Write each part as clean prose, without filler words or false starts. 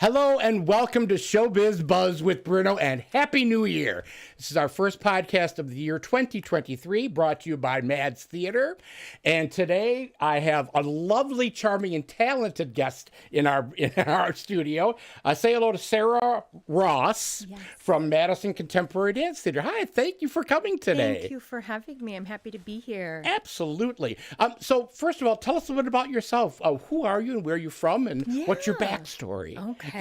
Hello and welcome to Biz Buzz with Bruno, and Happy New Year. This is our first podcast of the year 2023, brought to you by Mads Theater. And today I have a lovely, charming, and talented guest in our studio. Say hello to Sarah Ross from Madison Contemporary Dance Theater. Hi, thank you for coming today. Thank you for having me. I'm happy to be here. Absolutely. So first of all, tell us a little bit about yourself. Who are you and where are you from and what's your backstory? Okay.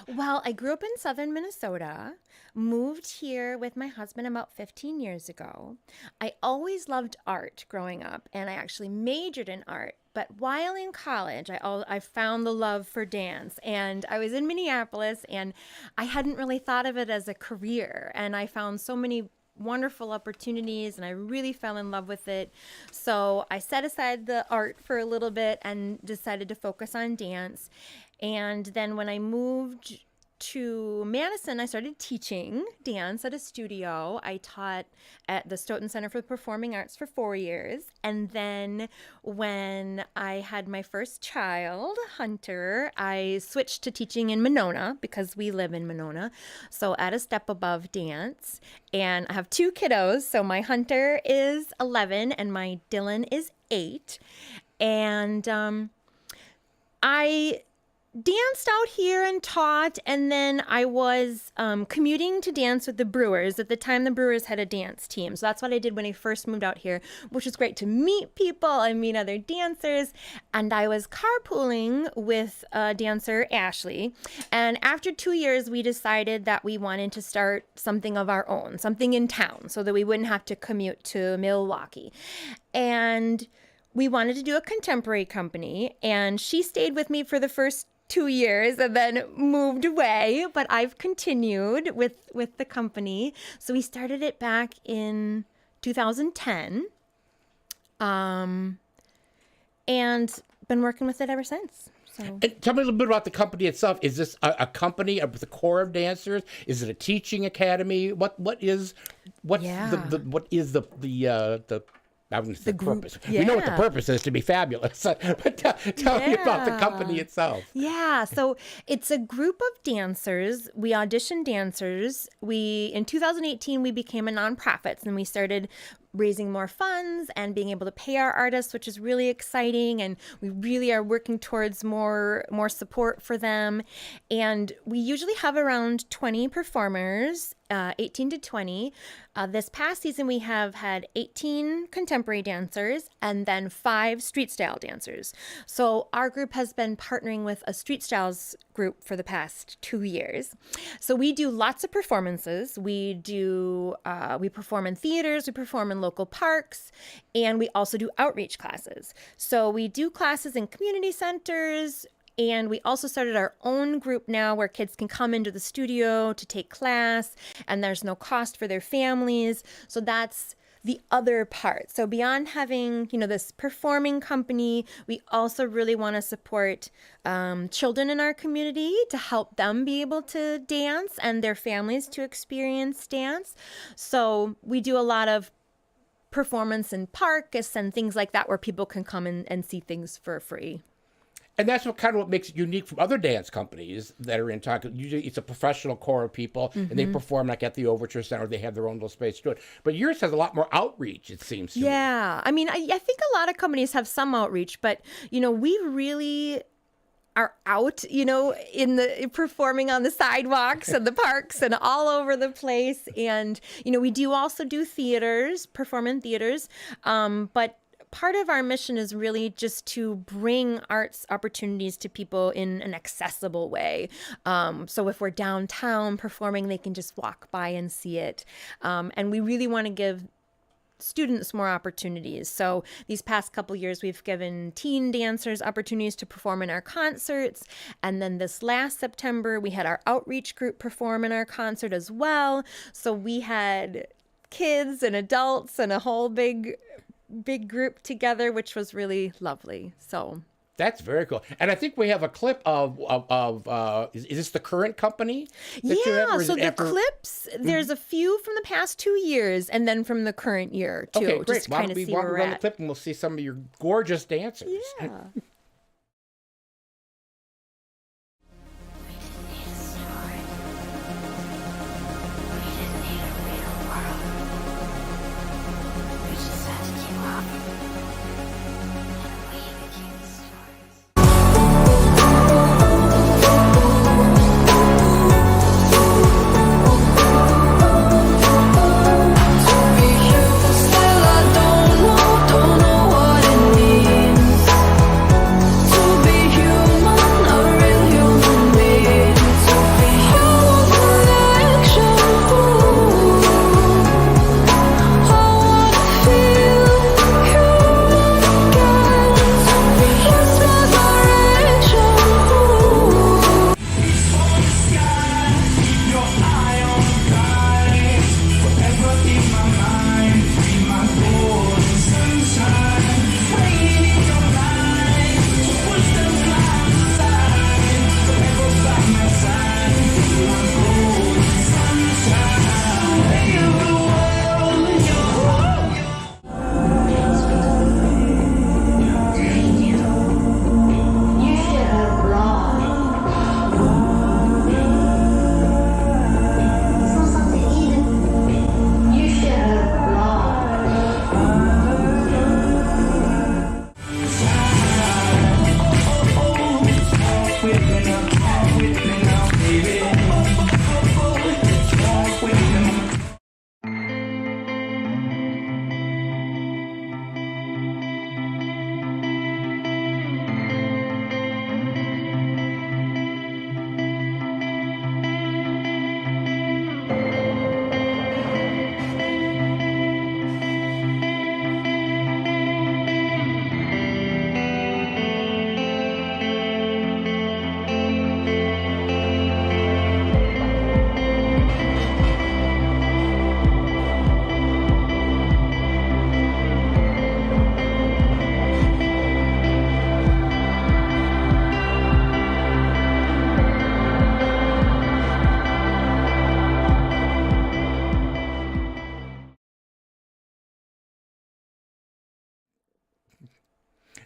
Well, I grew up in southern Minnesota, moved here with my husband about 15 years ago. I always loved art growing up, and I actually majored in art. But while in college, I found the love for dance, and I was in Minneapolis, and I hadn't really thought of it as a career, and I found so many wonderful opportunities, and I really fell in love with it. So I set aside the art for a little bit and decided to focus on dance. And then when I moved to Madison, I started teaching dance at a studio. I taught at the Stoughton Center for the Performing Arts for 4 years. And then when I had my first child, Hunter, I switched to teaching in Monona because we live in Monona. So at a step above dance. And I have 2 kiddos. So my Hunter is 11 and my Dylan is 8. And I danced out here and taught, and then I was commuting to dance with the Brewers. At the time, the Brewers had a dance team. So that's what I did when I first moved out here, which was great to meet people and meet other dancers. And I was carpooling with dancer Ashley. And after 2 years, we decided that we wanted to start something of our own, something in town, so that we wouldn't have to commute to Milwaukee. And we wanted to do a contemporary company, and she stayed with me for the first 2 years and then moved away, but I've continued with the company. So we started it back in 2010, and been working with it ever since. So. And tell me a little bit about the company itself. Is this a company with a core of dancers? Is it a teaching academy? What is the purpose? Yeah. We know what the purpose is, to be fabulous. But tell me about the company itself. Yeah, so it's a group of dancers. We audition dancers. In 2018, we became a nonprofit, and we started raising more funds and being able to pay our artists, which is really exciting. And we really are working towards more support for them. And we usually have around 20 performers, 18 to 20. This past season, we have had 18 contemporary dancers and then 5 street style dancers. So our group has been partnering with a street styles group for the past 2 years. So we do lots of performances. We perform in theaters, we perform in local parks, and we also do outreach classes. So we do classes in community centers, and we also started our own group now where kids can come into the studio to take class, and there's no cost for their families. So that's the other part. So beyond having, this performing company, we also really want to support children in our community to help them be able to dance and their families to experience dance. So we do a lot of performance in parks and things like that where people can come and see things for free. And that's what makes it unique from other dance companies that are in town. Usually it's a professional core of people, and they perform like at the Overture Center. They have their own little space to do it. But yours has a lot more outreach, it seems to me. Yeah. I mean, I think a lot of companies have some outreach, but, we really are out, in the performing on the sidewalks and the parks and all over the place. And, we do also do theaters, perform in theaters, but part of our mission is really just to bring arts opportunities to people in an accessible way. So if we're downtown performing, they can just walk by and see it. And we really want to give students more opportunities. So these past couple years, we've given teen dancers opportunities to perform in our concerts. And then this last September, we had our outreach group perform in our concert as well. So we had kids and adults and a whole big group together, which was really lovely. So That's very cool. And I think we have a clip of is this the current company? That you have, so the clips, there's a few from the past 2 years and then from the current year, too. Okay, great. Just kind of see where we're run the at. clip and we'll see some of your gorgeous dancers. Yeah.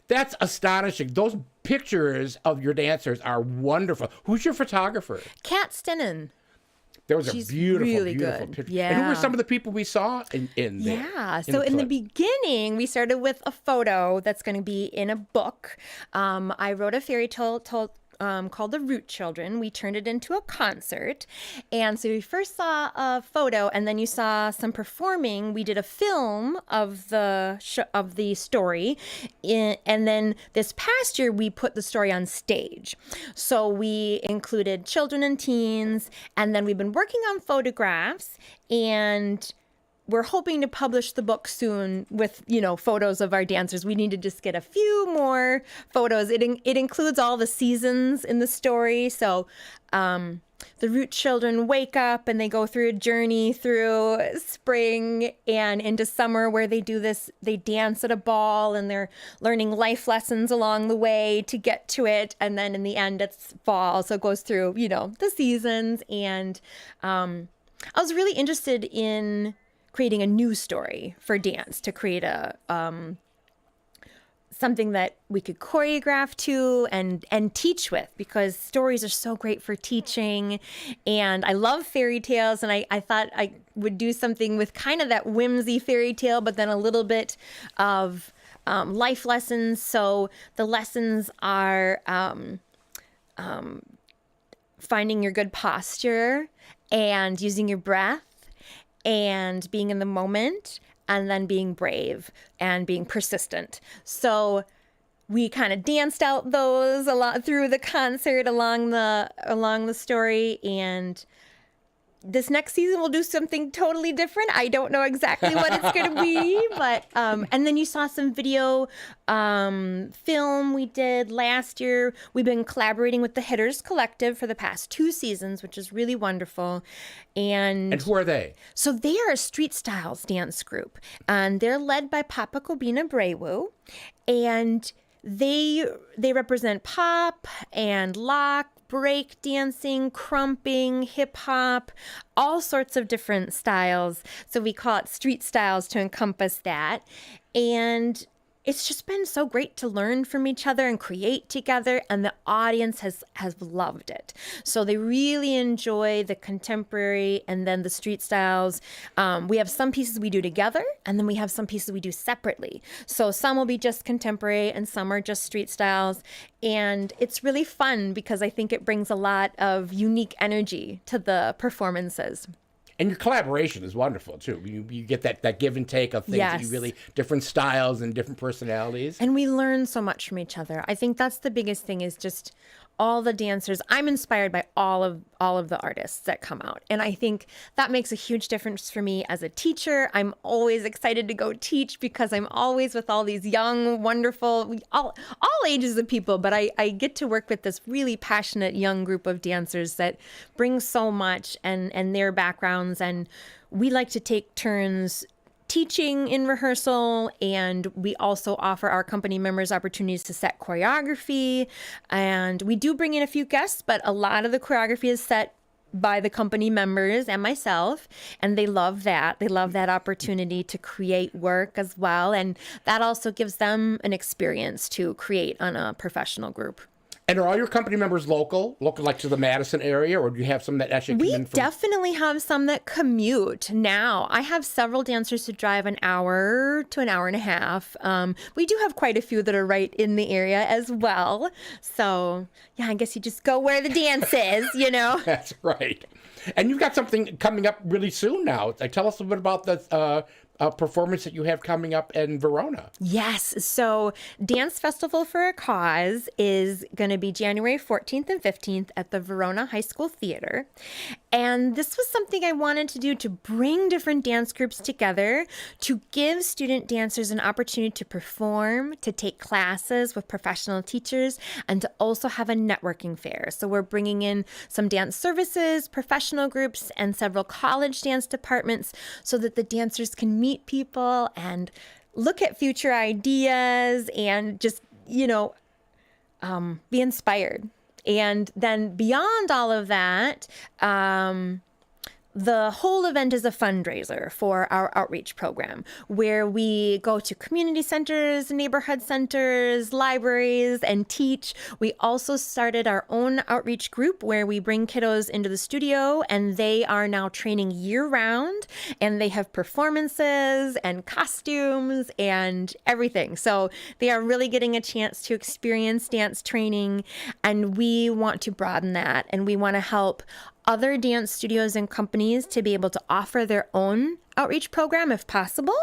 That's astonishing. Those pictures of your dancers are wonderful. Who's your photographer? Kat Stinnen. Those are She's beautiful, really beautiful good. pictures. Yeah. And who were some of the people we saw in there? Yeah. So in the clip? beginning, we started with a photo that's going to be in a book. I wrote a fairy tale called The Root Children. We turned it into a concert. And so we first saw a photo, and then you saw some performing. We did a film of the story. And then this past year, we put the story on stage. So we included children and teens, and then we've been working on photographs, and we're hoping to publish the book soon with, photos of our dancers. We need to just get a few more photos. It includes all the seasons in the story. So the Root Children wake up and they go through a journey through spring and into summer where they do this. They dance at a ball and they're learning life lessons along the way to get to it. And then in the end, it's fall. So it goes through, the seasons. And I was really interested in creating a new story for dance, to create a something that we could choreograph to and teach with, because stories are so great for teaching. And I love fairy tales, and I thought I would do something with kind of that whimsy fairy tale, but then a little bit of life lessons. So the lessons are finding your good posture and using your breath and being in the moment, and then being brave and being persistent. So we kind of danced out those a lot through the concert along the story. And this next season we'll do something totally different. I don't know exactly what it's going to be, but and then you saw some video film we did last year. We've been collaborating with the Hitters Collective for the past 2 seasons, which is really wonderful. And who are they? So they are a street styles dance group, and they're led by Papa Kobina Brewu, and they represent pop and lock, break dancing, crumping, hip hop, all sorts of different styles. So we call it street styles to encompass that. And it's just been so great to learn from each other and create together, and the audience has loved it. So they really enjoy the contemporary and then the street styles. We have some pieces we do together, and then we have some pieces we do separately. So some will be just contemporary and some are just street styles. And it's really fun because I think it brings a lot of unique energy to the performances. And your collaboration is wonderful, too. You get that give and take of things that you really, different styles and different personalities. And we learn so much from each other. I think that's the biggest thing, is just all the dancers. I'm inspired by all of the artists that come out. And I think that makes a huge difference for me as a teacher. I'm always excited to go teach because I'm always with all these young, wonderful, all ages of people. But I get to work with this really passionate young group of dancers that bring so much and their backgrounds. And we like to take turns teaching in rehearsal, and we also offer our company members opportunities to set choreography. And we do bring in a few guests, but a lot of the choreography is set by the company members and myself, and they love that. They love that opportunity to create work as well, and that also gives them an experience to create on a professional group. And are all your company members local like to the Madison area, or do you have some that actually come in from... We definitely have some that commute now. I have several dancers who drive an hour to an hour and a half. We do have quite a few that are right in the area as well. So, yeah, I guess you just go where the dance is, That's right. And you've got something coming up really soon now. Tell us a bit about the performance that you have coming up in Verona. Yes. So Dance Festival for a Cause is going to be January 14th and 15th at the Verona High School Theater. And this was something I wanted to do to bring different dance groups together, to give student dancers an opportunity to perform, to take classes with professional teachers, and to also have a networking fair. So we're bringing in some dance services, professional groups, and several college dance departments so that the dancers can meet people and look at future ideas and just, be inspired. And then beyond all of that, the the whole event is a fundraiser for our outreach program where we go to community centers, neighborhood centers, libraries, and teach. We also started our own outreach group where we bring kiddos into the studio, and they are now training year round, and they have performances and costumes and everything. So they are really getting a chance to experience dance training, and we want to broaden that, and we want to help other dance studios and companies to be able to offer their own outreach program if possible.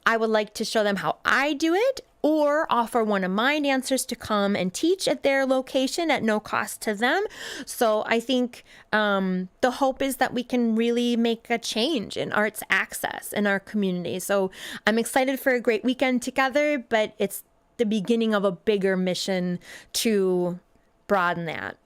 I would like to show them how I do it, or offer one of my dancers to come and teach at their location at no cost to them. So I think the hope is that we can really make a change in arts access in our community. So I'm excited for a great weekend together, but it's the beginning of a bigger mission to broaden that.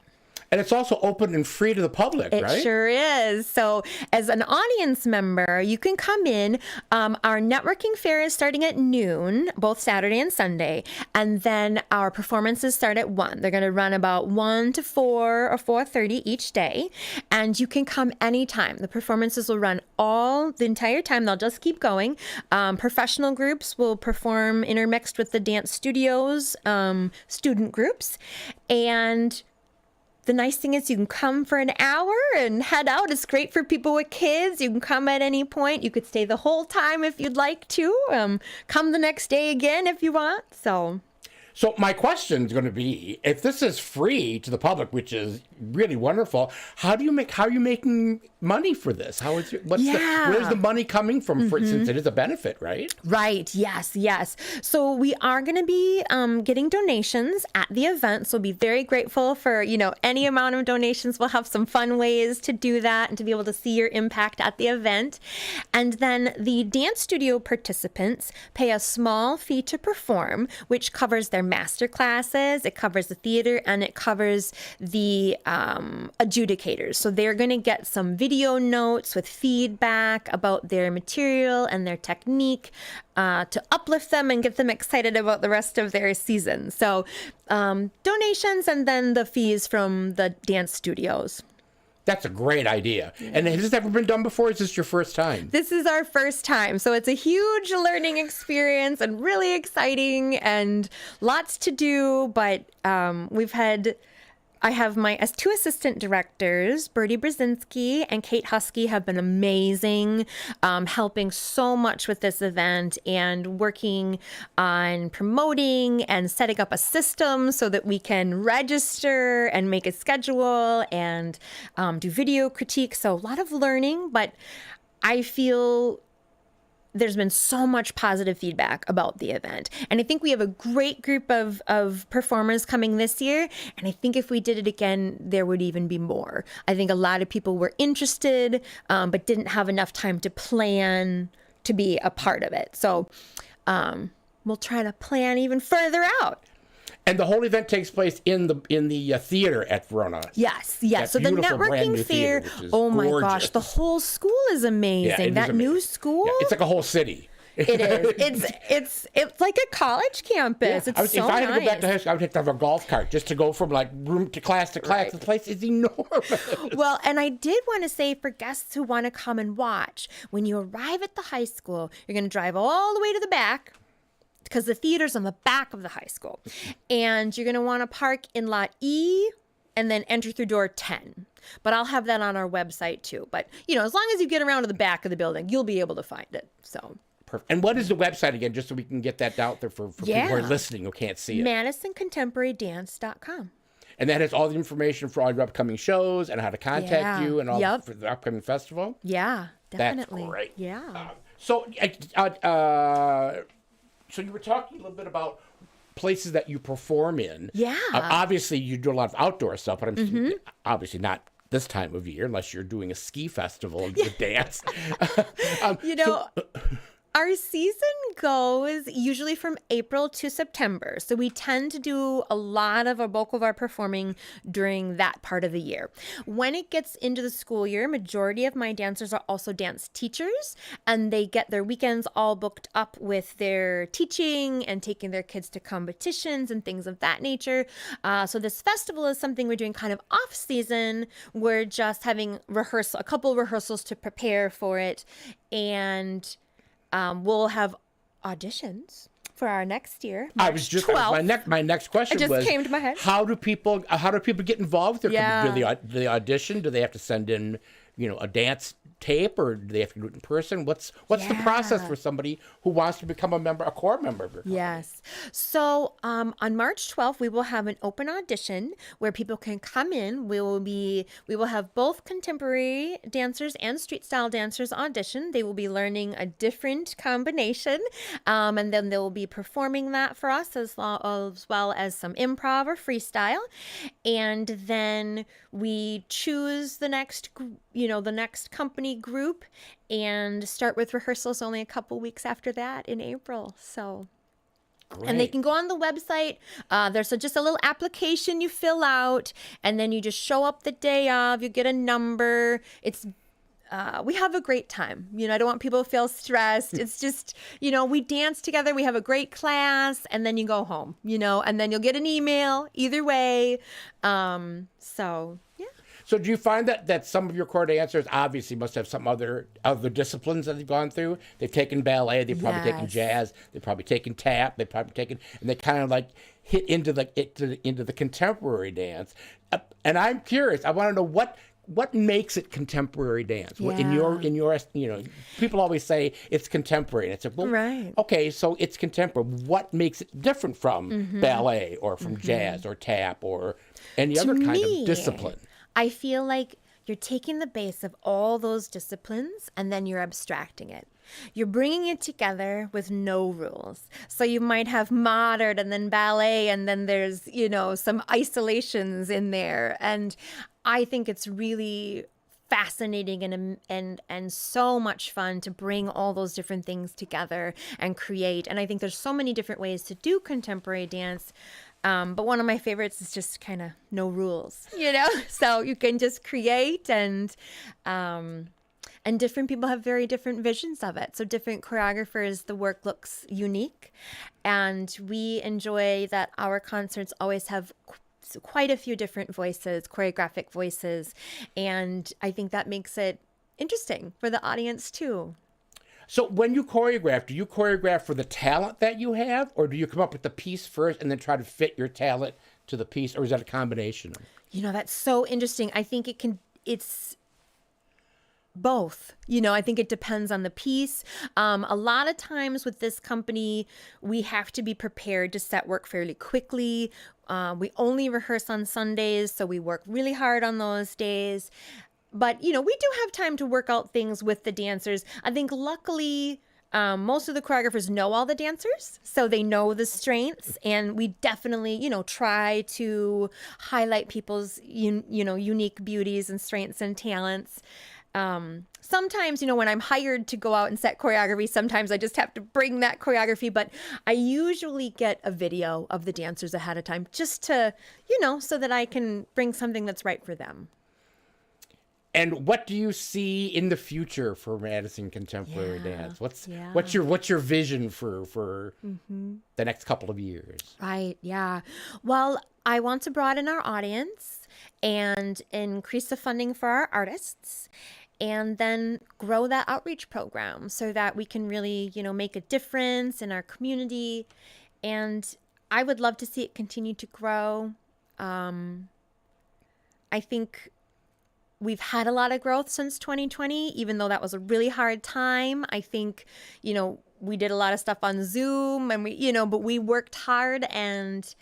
And it's also open and free to the public, right? It sure is. So as an audience member, you can come in. Our networking fair is starting at noon, both Saturday and Sunday. And then our performances start at 1. They're going to run about 1 to 4 or 4:30 each day. And you can come anytime. The performances will run the entire time. They'll just keep going. Professional groups will perform intermixed with the dance studios, student groups. And the nice thing is you can come for an hour and head out. It's great for people with kids. You can come at any point. You could stay the whole time if you'd like to. Come the next day again if you want. So my question is going to be, if this is free to the public, which is really wonderful, how are you making money for this? Where's the money coming from since it is a benefit, right? Right. Yes. So we are going to be getting donations at the event. So be very grateful for, any amount of donations. We'll have some fun ways to do that and to be able to see your impact at the event. And then the dance studio participants pay a small fee to perform, which covers their master classes, it covers the theater, and it covers the adjudicators. So they're going to get some video notes with feedback about their material and their technique to uplift them and get them excited about the rest of their season. So donations and then the fees from the dance studios. That's a great idea. And has this ever been done before? Is this your first time? This is our first time. So it's a huge learning experience and really exciting and lots to do. But I have my two assistant directors, Bertie Brzezinski and Kate Husky, have been amazing, helping so much with this event and working on promoting and setting up a system so that we can register and make a schedule and do video critique. So a lot of learning, but I feel there's been so much positive feedback about the event. And I think we have a great group of performers coming this year. And I think if we did it again, there would even be more. I think a lot of people were interested, but didn't have enough time to plan to be a part of it. So we'll try to plan even further out. And the whole event takes place in the theater at Verona. Yes. So the networking fair, oh my gosh, the whole school is amazing. That new school. Yeah, it's like a whole city. It is. It's like a college campus. Yeah. It's if I had to go back to high school, I would have to have a golf cart just to go from room to class to class. Right. The place is enormous. Well, and I did want to say for guests who want to come and watch, when you arrive at the high school, you're going to drive all the way to the back, because the theater's on the back of the high school. And you're going to want to park in lot E and then enter through door 10. But I'll have that on our website too. But, as long as you get around to the back of the building, you'll be able to find it. So. Perfect. And what is the website again, just so we can get that out there for people who are listening who can't see it? MadisonContemporaryDance.com. And that has all the information for all your upcoming shows and how to contact you and all for the upcoming festival? Yeah, definitely. That's great. Yeah. So you were talking a little bit about places that you perform in. Yeah. Obviously, you do a lot of outdoor stuff, but I'm obviously not this time of year unless you're doing a ski festival with dance. Our season goes usually from April to September. So we tend to do a lot of our bulk of our performing during that part of the year. When it gets into the school year, majority of my dancers are also dance teachers, and they get their weekends all booked up with their teaching and taking their kids to competitions and things of that nature. So this festival is something we're doing kind of off season. We're just having a couple rehearsals to prepare for it, and we'll have auditions for our next year. My next question was, came to my head. How do people get involved? Do they audition? Do they have to send in, a dance tape, or do they have to do it in person? What's the process for somebody who wants to become a core member of your company? Yes. So on March 12th, we will have an open audition where people can come in. We will have both contemporary dancers and street style dancers audition. They will be learning a different combination, and then they will be performing that for us as well as some improv or freestyle. And then we choose the next company group and start with rehearsals only a couple weeks after that in April. So, Great. And they can go on the website. There's just a little application you fill out, and then you just show up the day of. You get a number. We have a great time. I don't want people to feel stressed. It's just, we dance together. We have a great class, and then you go home, and then you'll get an email either way. So, yeah. So do you find that some of your core dancers obviously must have some other disciplines that they've gone through? They've taken ballet, they've probably taken jazz, they've probably taken tap, and they kind of like hit into the contemporary dance. And I'm curious. I want to know what makes it contemporary dance. Yeah. In your people always say it's contemporary, and it's like, well, right. Okay, so it's contemporary. What makes it different from ballet or from jazz or tap or any other kind of discipline? I feel like you're taking the base of all those disciplines and then you're abstracting it. You're bringing it together with no rules. So you might have modern and then ballet, and then there's, some isolations in there. And I think it's really fascinating and so much fun to bring all those different things together and create. And I think there's so many different ways to do contemporary dance. But one of my favorites is just kind of no rules, so you can just create, and different people have very different visions of it. So different choreographers, the work looks unique, and we enjoy that our concerts always have quite a few different voices, choreographic voices. And I think that makes it interesting for the audience too. So when you choreograph, do you choreograph for the talent that you have, or do you come up with the piece first and then try to fit your talent to the piece, or is that a combination? That's so interesting. I think it's both. I think it depends on the piece. A lot of times with this company, we have to be prepared to set work fairly quickly. We only rehearse on Sundays, so we work really hard on those days. But, we do have time to work out things with the dancers. I think luckily, most of the choreographers know all the dancers, so they know the strengths. And we definitely, try to highlight people's, unique beauties and strengths and talents. Sometimes, when I'm hired to go out and set choreography, sometimes I just have to bring that choreography, but I usually get a video of the dancers ahead of time just to, so that I can bring something that's right for them. And what do you see in the future for Madison Contemporary Dance? What's your vision for the next couple of years? Right, yeah. Well, I want to broaden our audience and increase the funding for our artists, and then grow that outreach program so that we can really, make a difference in our community. And I would love to see it continue to grow. I think we've had a lot of growth since 2020, even though that was a really hard time. I think, we did a lot of stuff on Zoom, and but we worked hard, and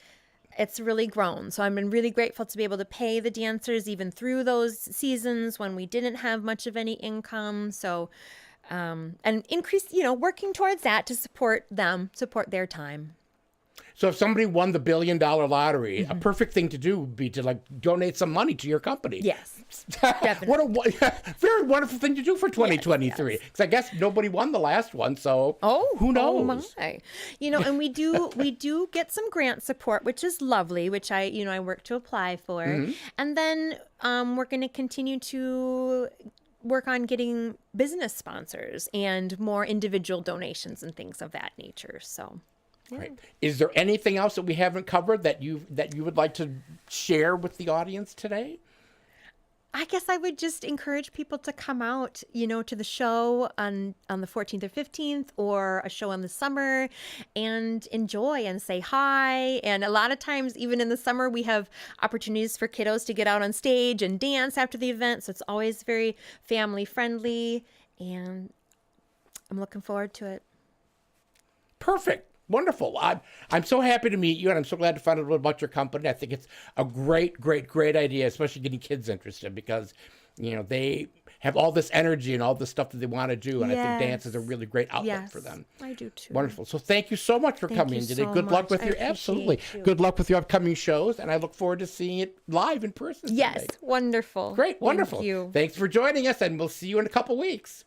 it's really grown. So I've been really grateful to be able to pay the dancers even through those seasons when we didn't have much of any income. So, and increase, working towards that to support them, support their time. So if somebody won the $1 billion lottery, a perfect thing to do would be to like donate some money to your company. Yes, definitely. What a very wonderful thing to do for 2023. Because I guess nobody won the last one, so who knows? Oh my. And we do get some grant support, which is lovely, which I work to apply for. Mm-hmm. And then we're going to continue to work on getting business sponsors and more individual donations and things of that nature. So Right. Is there anything else that we haven't covered that you would like to share with the audience today? I guess I would just encourage people to come out, to the show on the 14th or 15th, or a show in the summer, and enjoy and say hi. And a lot of times, even in the summer, we have opportunities for kiddos to get out on stage and dance after the event. So it's always very family friendly, and I'm looking forward to it. Perfect. Wonderful. I'm so happy to meet you, and I'm so glad to find out a little about your company. I think it's a great idea, especially getting kids interested, because they have all this energy and all this stuff that they want to do, and I think dance is a really great outlet for them. I do too. Wonderful. So thank you so much for coming in today. So Good luck with much. your Good luck with your upcoming shows, and I look forward to seeing it live in person. Yes, someday. wonderful. Great, wonderful. Thank you. Thanks for joining us, and we'll see you in a couple weeks.